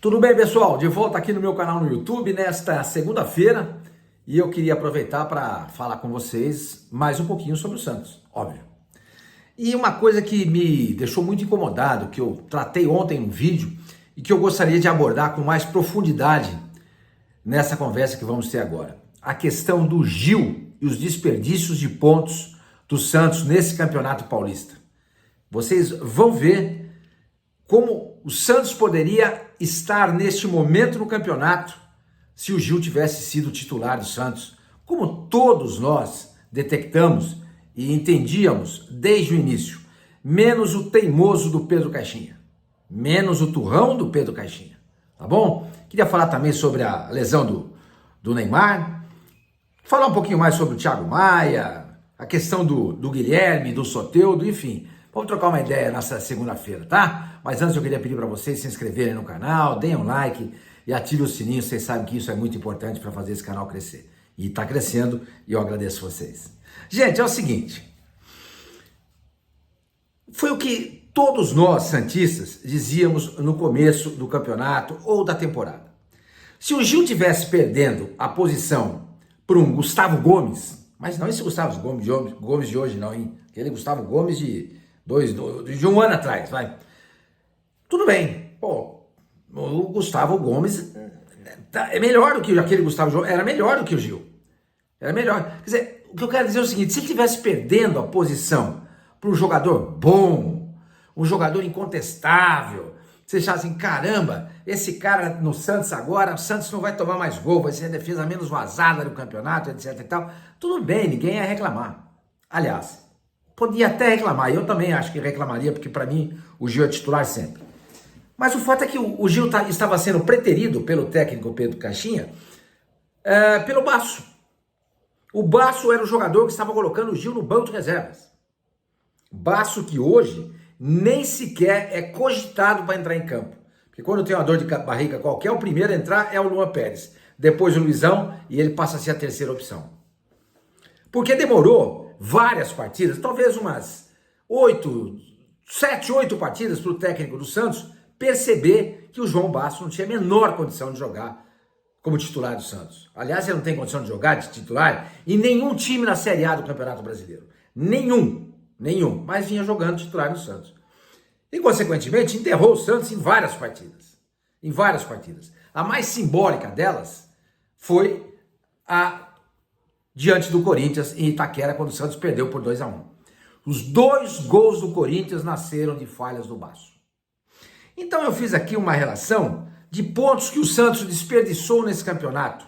Tudo bem, pessoal? De volta aqui no meu canal no YouTube nesta segunda-feira e eu queria aproveitar para falar com vocês mais um pouquinho sobre o Santos, óbvio. E uma coisa que me deixou muito incomodado, que eu tratei ontem no vídeo e que eu gostaria de abordar com mais profundidade nessa conversa que vamos ter agora. A questão do Gil e os desperdícios de pontos do Santos nesse Campeonato Paulista. Vocês vão ver como o Santos poderia estar neste momento no campeonato se o Gil tivesse sido titular do Santos, como todos nós detectamos e entendíamos desde o início, menos o teimoso do Pedro Caixinha, menos o turrão do Pedro Caixinha, tá bom? Queria falar também sobre a lesão do Neymar, falar um pouquinho mais sobre o Thiago Maia, a questão do Guilherme, do Soteldo, enfim. Vamos trocar uma ideia nessa segunda-feira, tá? Mas antes eu queria pedir para vocês se inscreverem no canal, deem um like e ativem o sininho, vocês sabem que isso é muito importante para fazer esse canal crescer. E está crescendo e eu agradeço vocês. Gente, é o seguinte, foi o que todos nós santistas dizíamos no começo do campeonato ou da temporada. Se o Gil tivesse perdendo a posição para um Gustavo Gomes, mas não esse Gustavo Gomes de hoje não, hein? Aquele Gustavo Gomes de um ano atrás, vai. Tudo bem, pô, o Gustavo Gomes é melhor do que aquele Gustavo Gomes, era melhor do que o Gil, era melhor. Quer dizer, o que eu quero dizer é o seguinte, se ele estivesse perdendo a posição para um jogador bom, um jogador incontestável, você acha assim, caramba, esse cara no Santos agora, o Santos não vai tomar mais gol, vai ser a defesa menos vazada do campeonato, etc e tal, tudo bem, ninguém ia reclamar. Aliás, podia até reclamar, eu também acho que reclamaria, porque para mim o Gil é titular sempre. Mas o fato é que o Gil estava sendo preterido pelo técnico Pedro Caixinha pelo Basso. O Basso era o jogador que estava colocando o Gil no banco de reservas. Basso que hoje nem sequer é cogitado para entrar em campo. Porque quando tem uma dor de barriga qualquer, o primeiro a entrar é o Luan Pérez. Depois o Luizão e ele passa a ser a terceira opção. Porque demorou várias partidas, talvez umas 7, 8 partidas para o técnico do Santos perceber que o João Basso não tinha a menor condição de jogar como titular do Santos. Aliás, ele não tem condição de jogar de titular em nenhum time na Série A do Campeonato Brasileiro. Nenhum. Mas vinha jogando titular no Santos. E, consequentemente, enterrou o Santos em várias partidas. A mais simbólica delas foi a diante do Corinthians em Itaquera, quando o Santos perdeu por 2-1. Os 2 gols do Corinthians nasceram de falhas do Basso. Então eu fiz aqui uma relação de pontos que o Santos desperdiçou nesse campeonato,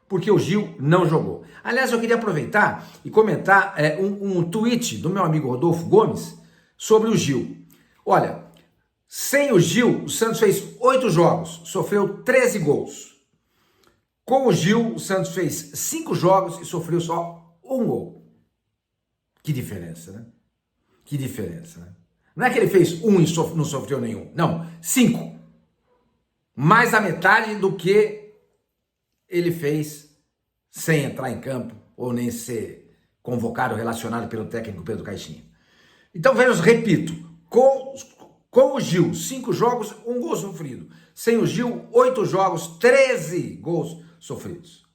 porque o Gil não jogou. Aliás, eu queria aproveitar e comentar um tweet do meu amigo Rodolfo Gomes sobre o Gil. Olha, sem o Gil, o Santos fez 8 jogos, sofreu 13 gols. Com o Gil, o Santos fez 5 jogos e sofreu só 1 gol. Que diferença, né? Que diferença, né? Não é que ele fez 1 e não sofreu nenhum. Não, 5. Mais da metade do que ele fez sem entrar em campo ou nem ser convocado, relacionado pelo técnico Pedro Caixinha. Então, repito, com o Gil, 5 jogos, 1 gol sofrido. Sem o Gil, 8 jogos, 13 gols sofridos.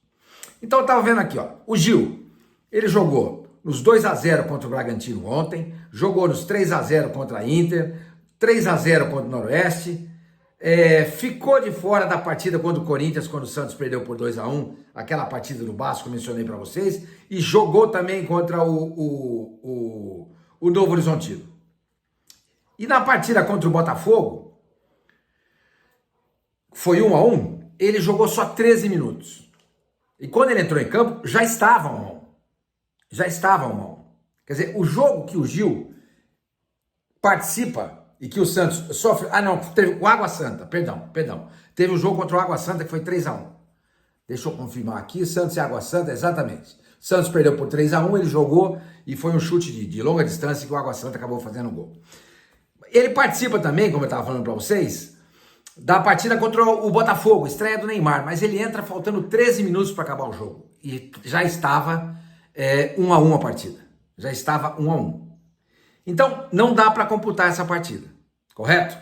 Então, eu estava vendo aqui, ó, o Gil, ele jogou nos 2-0 contra o Bragantino ontem, jogou nos 3-0 contra a Inter, 3-0 contra o Noroeste, ficou de fora da partida contra o Corinthians, quando o Santos perdeu por 2-1, aquela partida do Basso que eu mencionei para vocês, e jogou também contra o Novo Horizontino. E na partida contra o Botafogo, foi 1-1, ele jogou só 13 minutos. E quando ele entrou em campo, já estava 1-1. Quer dizer, o jogo que o Gil participa e que o Santos sofre... teve o Água Santa, perdão. Teve um jogo contra o Água Santa que foi 3-1. Deixa eu confirmar aqui, Santos e Água Santa, exatamente. Santos perdeu por 3-1, ele jogou e foi um chute de longa distância que o Água Santa acabou fazendo o gol. Ele participa também, como eu estava falando para vocês, da partida contra o Botafogo, estreia do Neymar, mas ele entra faltando 13 minutos para acabar o jogo. E já estava 1-1 a partida. Já estava 1-1. Então, não dá para computar essa partida, correto?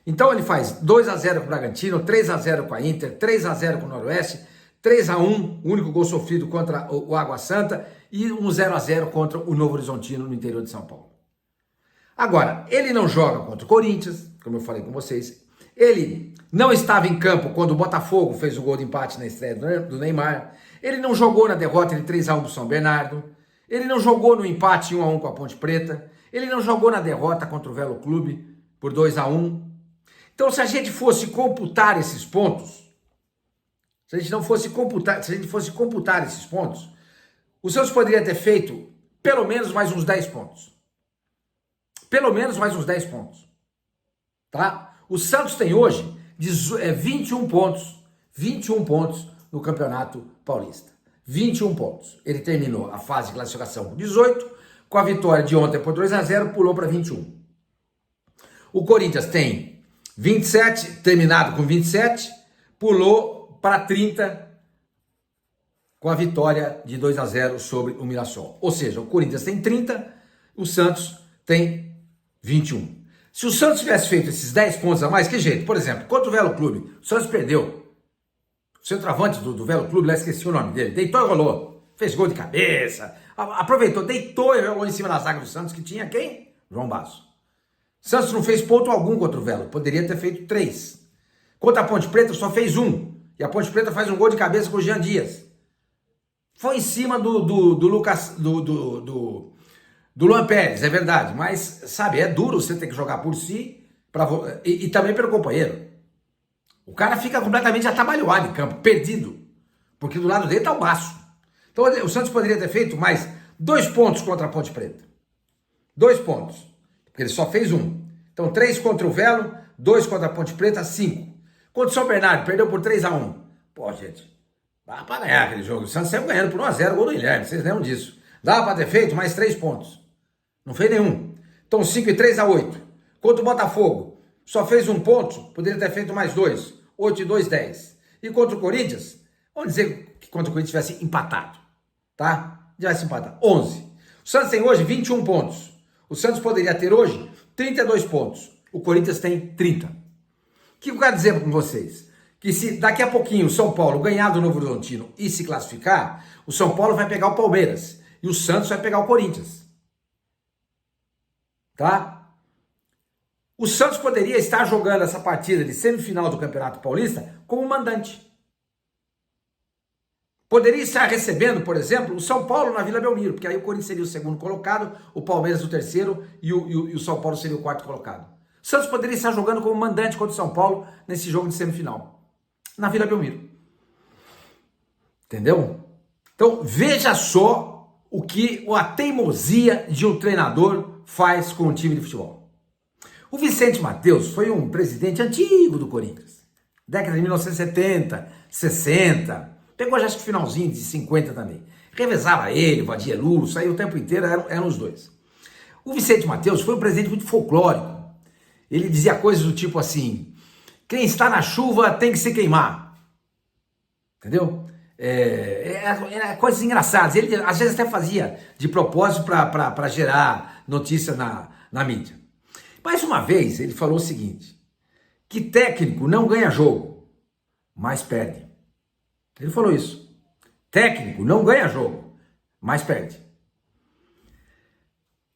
Então ele faz 2-0 com o Bragantino, 3-0 com a Inter, 3-0 com o Noroeste, 3-1, o único gol sofrido contra o Água Santa, e um 0-0 contra o Novo Horizontino no interior de São Paulo. Agora, ele não joga contra o Corinthians, como eu falei com vocês. Ele não estava em campo quando o Botafogo fez o gol de empate na estreia do Neymar. Ele não jogou na derrota de 3-1 do São Bernardo. Ele não jogou no empate 1-1 com a Ponte Preta. Ele não jogou na derrota contra o Velo Clube por 2-1. Então, se a gente fosse computar esses pontos, se a gente fosse computar esses pontos, o Santos poderia ter feito pelo menos mais uns 10 pontos. Pelo menos mais uns 10 pontos. Tá? O Santos tem hoje 21 pontos. 21 pontos no Campeonato Paulista. 21 pontos. Ele terminou a fase de classificação com 18, com a vitória de ontem por 2-0, pulou para 21. O Corinthians tem 27, terminado com 27, pulou para 30 com a vitória de 2-0 sobre o Mirassol. Ou seja, o Corinthians tem 30, o Santos tem 21. Se o Santos tivesse feito esses 10 pontos a mais, que jeito? Por exemplo, contra o Velo Clube, o Santos perdeu. O centroavante do Velo Clube, lá esqueci o nome dele, deitou e rolou. Fez gol de cabeça, aproveitou, deitou e rolou em cima da zaga do Santos, que tinha quem? João Basso. O Santos não fez ponto algum contra o Velo, poderia ter feito 3. Contra a Ponte Preta só fez 1. E a Ponte Preta faz um gol de cabeça com o Jean Dias. Foi em cima do Luan Pérez, é verdade, mas, sabe, é duro você ter que jogar por si e também pelo companheiro. O cara fica completamente atabalhoado em campo, perdido, porque do lado dele tá o Baço. Então o Santos poderia ter feito mais 2 pontos contra a Ponte Preta. 2 pontos, porque ele só fez 1. Então 3 contra o Velo, 2 contra a Ponte Preta, 5. Contra o São Bernardo, perdeu por 3-1. Pô, gente, dá pra ganhar aquele jogo. O Santos saiu ganhando por 1-0, gol do Guilherme, vocês lembram disso. Dava pra ter feito mais 3 pontos. Não fez nenhum. Então 5 e 3 a 8. Contra o Botafogo, só fez 1 ponto, poderia ter feito mais 2. 8 e 2, 10. E contra o Corinthians, vamos dizer que contra o Corinthians tivesse empatado. Tá? Tivesse empatado. 11. O Santos tem hoje 21 pontos. O Santos poderia ter hoje 32 pontos. O Corinthians tem 30. O que eu quero dizer com vocês? Que se daqui a pouquinho o São Paulo ganhar do Novo Horizontino e se classificar, o São Paulo vai pegar o Palmeiras. E o Santos vai pegar o Corinthians. Tá? O Santos poderia estar jogando essa partida de semifinal do Campeonato Paulista como mandante. Poderia estar recebendo, por exemplo, o São Paulo na Vila Belmiro, porque aí o Corinthians seria o segundo colocado, o Palmeiras o terceiro e o São Paulo seria o quarto colocado. O Santos poderia estar jogando como mandante contra o São Paulo nesse jogo de semifinal, na Vila Belmiro. Entendeu? Então, veja só o que a teimosia de um treinador faz com um time de futebol. O Vicente Matheus foi um presidente antigo do Corinthians, década de 1970, 60, pegou já acho que finalzinho de 50 também. Revezava ele, o Vadielu, saiu o tempo inteiro, eram os dois. O Vicente Matheus foi um presidente muito folclórico. Ele dizia coisas do tipo assim, quem está na chuva tem que se queimar. Entendeu? Era coisas engraçadas. Ele às vezes até fazia de propósito para gerar notícia na mídia. Mais uma vez, ele falou o seguinte, que técnico não ganha jogo, mas perde. Ele falou isso. Técnico não ganha jogo, mas perde.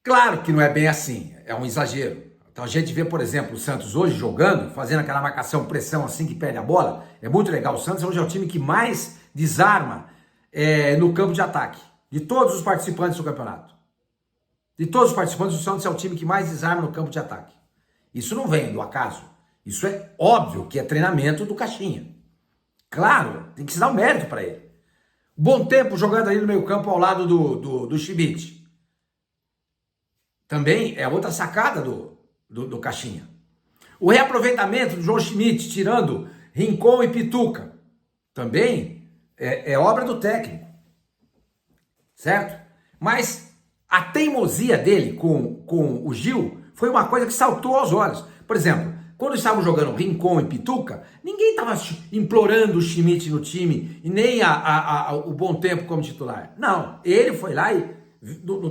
Claro que não é bem assim, é um exagero. Então a gente vê, por exemplo, o Santos hoje jogando, fazendo aquela marcação, pressão assim que perde a bola. É muito legal. O Santos hoje é o time que mais desarma no campo de ataque, de todos os participantes do campeonato. De todos os participantes, o Santos é o time que mais desarma no campo de ataque. Isso não vem do acaso. Isso é óbvio que é treinamento do Caixinha. Claro, tem que se dar um mérito para ele. Bom tempo jogando ali no meio campo ao lado do Schmidt. Também é outra sacada do Caixinha. O reaproveitamento do João Schmidt, tirando Rincon e Pituca, também é obra do técnico. Certo? Mas a teimosia dele com o Gil foi uma coisa que saltou aos olhos. Por exemplo, quando estavam jogando Rincon e Pituca, ninguém estava implorando o Schmidt no time e nem o Bom Tempo como titular. Não, ele foi lá e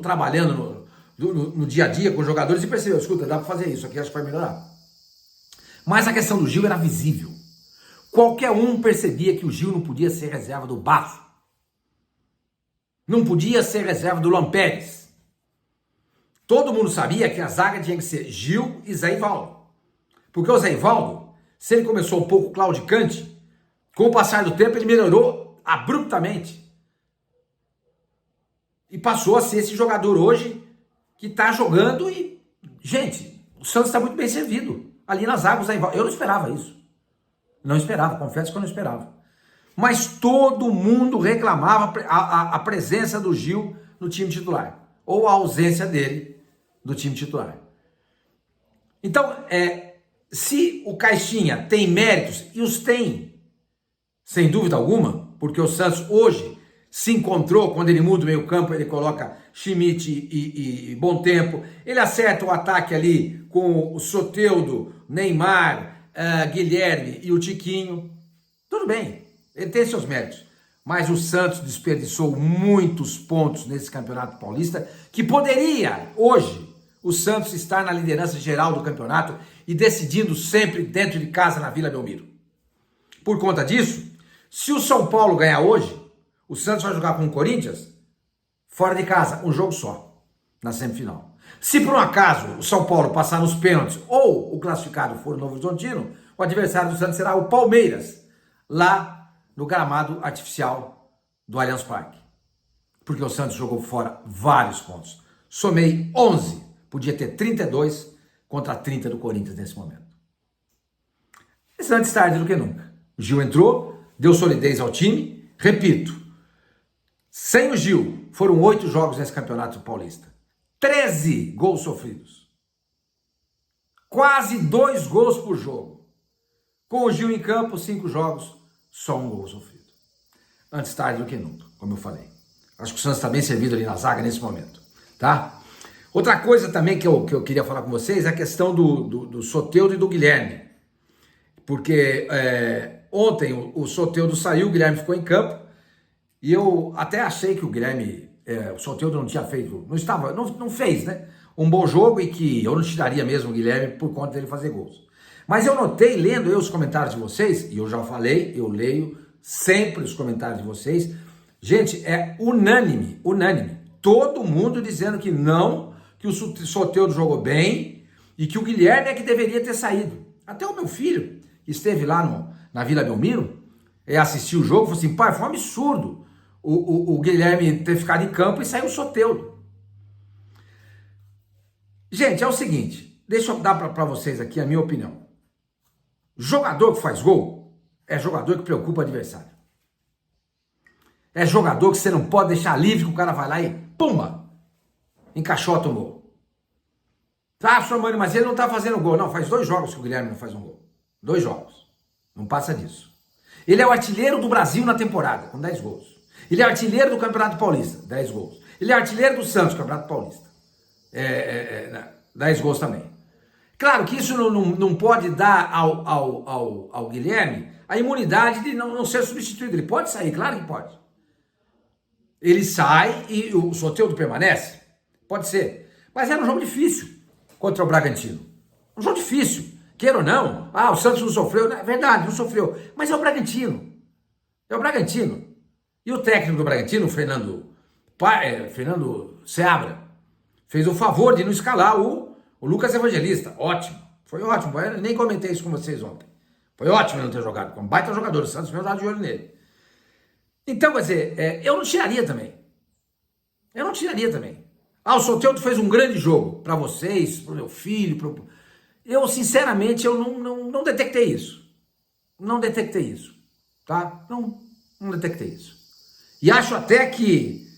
trabalhando no dia a dia com os jogadores e percebeu, escuta, dá para fazer isso aqui, acho que vai melhorar. Mas a questão do Gil era visível. Qualquer um percebia que o Gil não podia ser reserva do Baço. Não podia ser reserva do Lampérez. Todo mundo sabia que a zaga tinha que ser Gil e Zé Ivaldo. Porque o Zé Ivaldo, se ele começou um pouco claudicante, com o passar do tempo ele melhorou abruptamente. E passou a ser esse jogador hoje que está jogando e... Gente, o Santos está muito bem servido. Ali nas águas, eu não esperava isso. Não esperava, confesso que eu não esperava. Mas todo mundo reclamava a presença do Gil no time titular. Ou a ausência dele do time titular. Então, se o Caixinha tem méritos, e os tem, sem dúvida alguma, porque o Santos hoje se encontrou, quando ele muda o meio campo, ele coloca Schmidt e Bom Tempo, ele acerta o ataque ali com o Soteldo, Neymar, Guilherme e o Tiquinho, tudo bem, ele tem seus méritos, mas o Santos desperdiçou muitos pontos nesse Campeonato Paulista, que poderia, hoje, o Santos estar na liderança geral do campeonato e decidindo sempre dentro de casa na Vila Belmiro. Por conta disso, se o São Paulo ganhar hoje, o Santos vai jogar com o Corinthians fora de casa, um jogo só, na semifinal. Se por um acaso o São Paulo passar nos pênaltis ou o classificado for o Novo Horizontino, o adversário do Santos será o Palmeiras, lá no gramado artificial do Allianz Parque. Porque o Santos jogou fora vários pontos. Somei 11, podia ter 32 contra 30 do Corinthians nesse momento. Mas antes tarde do que nunca. O Gil entrou, deu solidez ao time, repito, sem o Gil, foram 8 jogos nesse Campeonato Paulista. 13 gols sofridos. Quase 2 gols por jogo. Com o Gil em campo, 5 jogos, só 1 gol sofrido. Antes tarde do que nunca, como eu falei. Acho que o Santos está bem servido ali na zaga nesse momento, tá? Outra coisa também que eu queria falar com vocês é a questão do Soteldo e do Guilherme. Porque ontem o Soteldo saiu, o Guilherme ficou em campo. E eu até achei que o Guilherme, o Soteldo não tinha feito, não fez, né? Um bom jogo e que eu não tiraria mesmo o Guilherme por conta dele fazer gols. Mas eu notei, lendo os comentários de vocês, e eu já falei, eu leio sempre os comentários de vocês. Gente, é unânime. Todo mundo dizendo que não, que o Soteldo jogou bem e que o Guilherme é que deveria ter saído. Até o meu filho, que esteve lá na Vila Belmiro, assistiu o jogo, falou assim, pai, foi um absurdo o Guilherme ter ficado em campo e saiu o Soteldo. Gente, é o seguinte, deixa eu dar para vocês aqui a minha opinião. Jogador que faz gol é jogador que preocupa o adversário. É jogador que você não pode deixar livre, que o cara vai lá e, pumba, encaixota o gol. Tá, Mano, mas ele não tá fazendo gol. Não, faz 2 jogos que o Guilherme não faz um gol. 2 jogos. Não passa disso. Ele é o artilheiro do Brasil na temporada, com 10 gols. Ele é artilheiro do Campeonato Paulista, 10 gols. Ele é artilheiro do Santos, Campeonato Paulista. 10 gols também. Claro que isso não pode dar ao Guilherme a imunidade de não ser substituído. Ele pode sair, claro que pode. Ele sai e o Soteldo permanece? Pode ser. Mas era um jogo difícil contra o Bragantino. Um jogo difícil. Queira ou não, o Santos não sofreu, é verdade, não sofreu, mas é o Bragantino. É o Bragantino. E o técnico do Bragantino, Fernando Seabra, fez o favor de não escalar o Lucas Evangelista. Ótimo, foi ótimo. Eu nem comentei isso com vocês ontem. Foi ótimo ele não ter jogado, como baita jogador, o Santos veio dar de olho nele. Então, quer dizer, eu não tiraria também. O Soteldo fez um grande jogo para vocês, para o meu filho, Eu, sinceramente, eu não detectei isso. Não detectei isso, tá? Não detectei isso. E acho até que,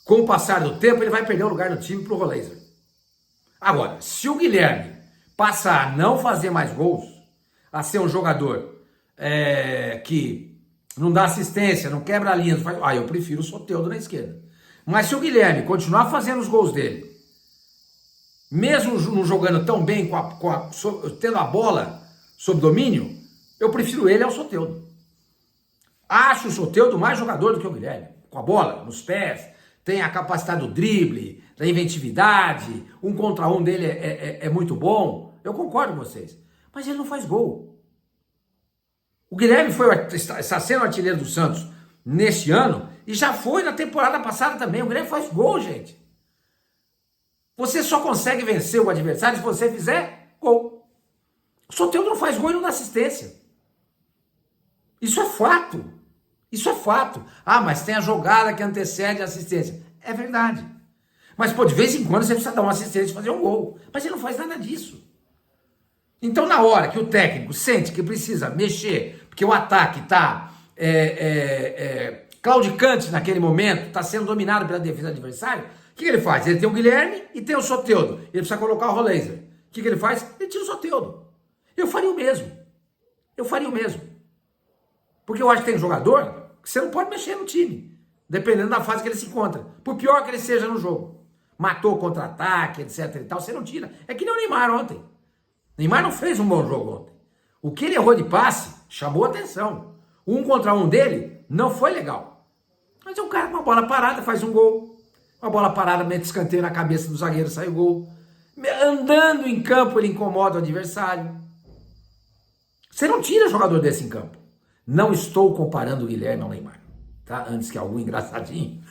com o passar do tempo, ele vai perder o lugar no time pro Roleiser. Agora, se o Guilherme passar a não fazer mais gols, a ser um jogador que não dá assistência, não quebra a linha, eu prefiro o Soteldo na esquerda. Mas se o Guilherme continuar fazendo os gols dele, mesmo não jogando tão bem, tendo a bola sob domínio, eu prefiro ele ao Soteldo. Acho o Soteldo mais jogador do que o Guilherme. Com a bola, nos pés, tem a capacidade do drible, da inventividade, 1 contra 1 dele é muito bom. Eu concordo com vocês. mas ele não faz gol. O Guilherme está sendo artilheiro do Santos neste ano e já foi na temporada passada também. O Guilherme faz gol, gente. Você só consegue vencer o adversário se você fizer gol. O Soteldo não faz gol e não dá assistência. Isso é fato. Isso é fato. Ah, mas tem a jogada que antecede a assistência. É verdade. Mas, pô, de vez em quando você precisa dar uma assistência e fazer um gol. Mas ele não faz nada disso. Então, na hora que o técnico sente que precisa mexer, porque o ataque está claudicante naquele momento, está sendo dominado pela defesa adversária, o que ele faz? Ele tem o Guilherme e tem o Soteldo. Ele precisa colocar o Roleiser. O que ele faz? Ele tira o Soteldo. Eu faria o mesmo. Eu faria o mesmo. Porque eu acho que tem um jogador que você não pode mexer no time, dependendo da fase que ele se encontra. Por pior que ele seja no jogo. Matou contra-ataque, etc e tal, você não tira. É que nem o Neymar ontem. O Neymar não fez um bom jogo ontem. O que ele errou de passe chamou atenção. O 1 contra 1 dele não foi legal. Mas o cara com uma bola parada faz um gol. Uma bola parada, mete escanteio na cabeça do zagueiro, sai o gol. Andando em campo, ele incomoda o adversário. Você não tira jogador desse em campo. Não estou comparando o Guilherme ao Neymar, tá? Antes que algum engraçadinho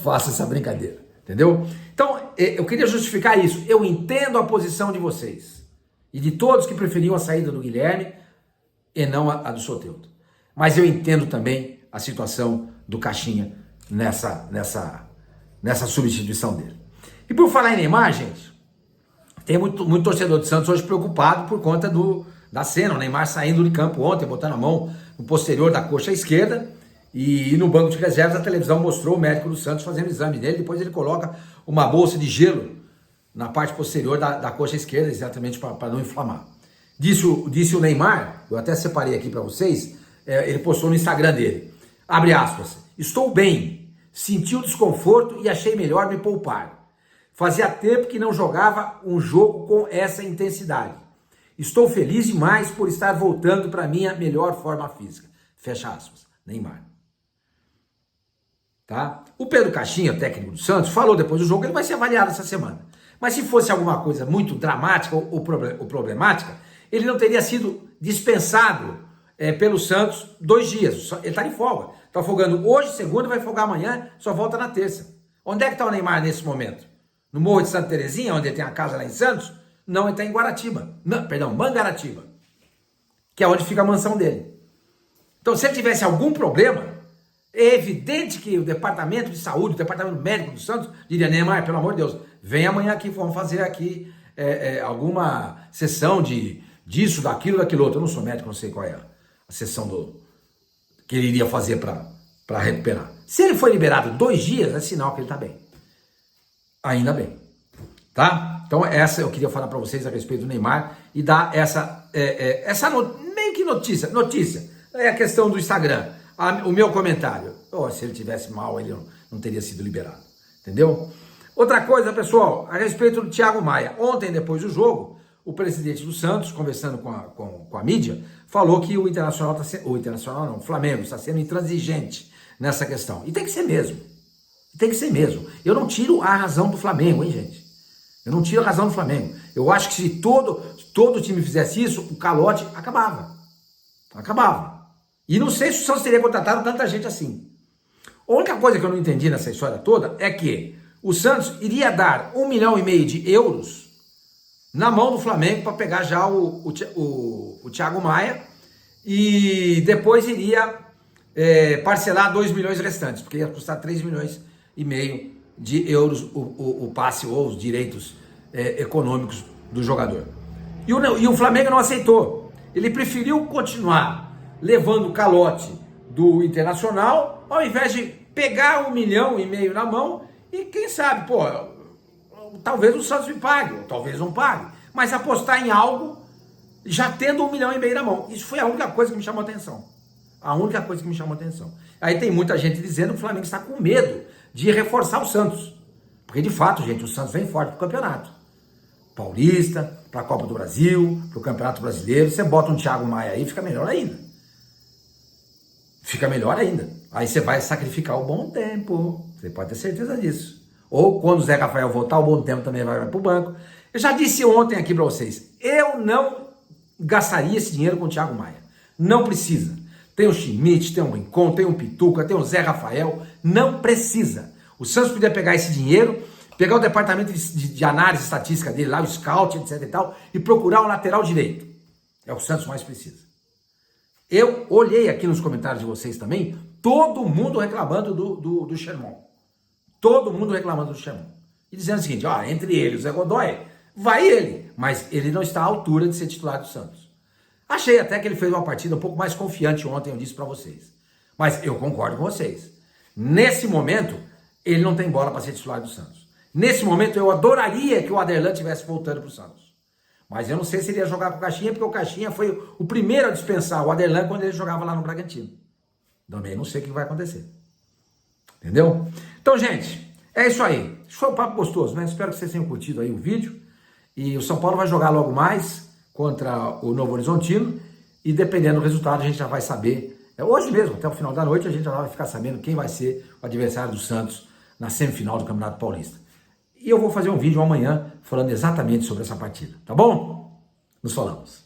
faça essa brincadeira, entendeu? Então, eu queria justificar isso. Eu entendo a posição de vocês e de todos que preferiam a saída do Guilherme e não a do Soteldo. Mas eu entendo também a situação do Caixinha nessa substituição dele. E por falar em Neymar, gente, tem muito torcedor de Santos hoje preocupado por conta da cena, o Neymar saindo de campo ontem, botando a mão no posterior da coxa esquerda, e no banco de reservas a televisão mostrou o médico do Santos fazendo o exame dele, depois ele coloca uma bolsa de gelo na parte posterior da coxa esquerda, exatamente para não inflamar. Disse o Neymar, eu até separei aqui para vocês, ele postou no Instagram dele, abre aspas, estou bem, senti o desconforto e achei melhor me poupar. Fazia tempo que não jogava um jogo com essa intensidade. Estou feliz demais por estar voltando para minha melhor forma física. Fecha aspas. Neymar. Tá? O Pedro Caixinha, técnico do Santos, falou depois do jogo que ele vai ser avaliado essa semana. Mas se fosse alguma coisa muito dramática ou problemática, ele não teria sido dispensado pelo Santos 2 dias. Ele está de folga. Está folgando hoje, segunda, vai folgar amanhã, só volta na terça. Onde é que está o Neymar nesse momento? No Morro de Santa Terezinha, onde ele tem a casa lá em Santos? Não, ele está em Guaratiba. Não, perdão, Mangaratiba. Que é onde fica a mansão dele. Então, se ele tivesse algum problema, é evidente que o departamento de saúde, o departamento médico do Santos, diria, Neymar, pelo amor de Deus, vem amanhã aqui, vamos fazer aqui alguma sessão disso, daquilo, daquilo outro. Eu não sou médico, não sei qual é a sessão que ele iria fazer para recuperar. Se ele foi liberado 2 dias, é sinal que ele está bem. Ainda bem. Tá? Então essa eu queria falar para vocês a respeito do Neymar e dar meio que notícia, é a questão do Instagram, o meu comentário, se ele tivesse mal ele não teria sido liberado, entendeu? Outra coisa, pessoal, a respeito do Thiago Maia, ontem depois do jogo, o presidente do Santos, conversando com a mídia, falou que o Flamengo está sendo intransigente nessa questão, e tem que ser mesmo, eu não tiro a razão do Flamengo, hein, gente? Eu não tiro a razão do Flamengo. Eu acho que se todo time fizesse isso, o calote acabava. E não sei se o Santos teria contratado tanta gente assim. A única coisa que eu não entendi nessa história toda é que o Santos iria dar 1,5 milhão de euros na mão do Flamengo para pegar já o Thiago Maia e depois iria parcelar 2 milhões restantes, porque ia custar 3,5 milhões de euros o passe ou os direitos econômicos do jogador. E o Flamengo não aceitou. Ele preferiu continuar levando o calote do Internacional, ao invés de pegar 1,5 milhão na mão e quem sabe, talvez o Santos me pague, ou talvez não pague, mas apostar em algo já tendo 1,5 milhão na mão. Isso foi a única coisa que me chamou a atenção. Aí tem muita gente dizendo que o Flamengo está com medo de reforçar o Santos. Porque de fato, gente, o Santos vem forte para o campeonato. Paulista, para a Copa do Brasil, para o Campeonato Brasileiro. Você bota um Thiago Maia aí, fica melhor ainda. Aí você vai sacrificar o bom tempo. Você pode ter certeza disso. Ou quando o Zé Rafael voltar, o bom tempo também vai para o banco. Eu já disse ontem aqui para vocês, eu não gastaria esse dinheiro com o Thiago Maia. Não precisa. Tem o Schmidt, tem o Rincon, tem o Pituca, tem o Zé Rafael. Não precisa. O Santos podia pegar esse dinheiro, pegar o departamento de análise estatística dele lá, o scout, etc e tal, e procurar um lateral direito. É o que o Santos mais precisa. Eu olhei aqui nos comentários de vocês também, todo mundo reclamando do Sherman. Todo mundo reclamando do Sherman. E dizendo o seguinte, ó, entre ele e o Zé Godoy, vai ele. Mas ele não está à altura de ser titular do Santos. Achei até que ele fez uma partida um pouco mais confiante ontem, eu disse para vocês. Mas eu concordo com vocês. Nesse momento, ele não tem bola para ser titular do Santos. Nesse momento, eu adoraria que o Aderlan estivesse voltando para o Santos. Mas eu não sei se ele ia jogar com o Caixinha, porque o Caixinha foi o primeiro a dispensar o Aderlan quando ele jogava lá no Bragantino. Também não sei o que vai acontecer. Entendeu? Então, gente, é isso aí. Foi um papo gostoso, né? Espero que vocês tenham curtido aí o vídeo. E o São Paulo vai jogar logo mais contra o Novo Horizontino. E dependendo do resultado, a gente já vai saber. Hoje mesmo, até o final da noite, a gente já vai ficar sabendo quem vai ser o adversário do Santos na semifinal do Campeonato Paulista. E eu vou fazer um vídeo amanhã falando exatamente sobre essa partida. Tá bom? Nos falamos.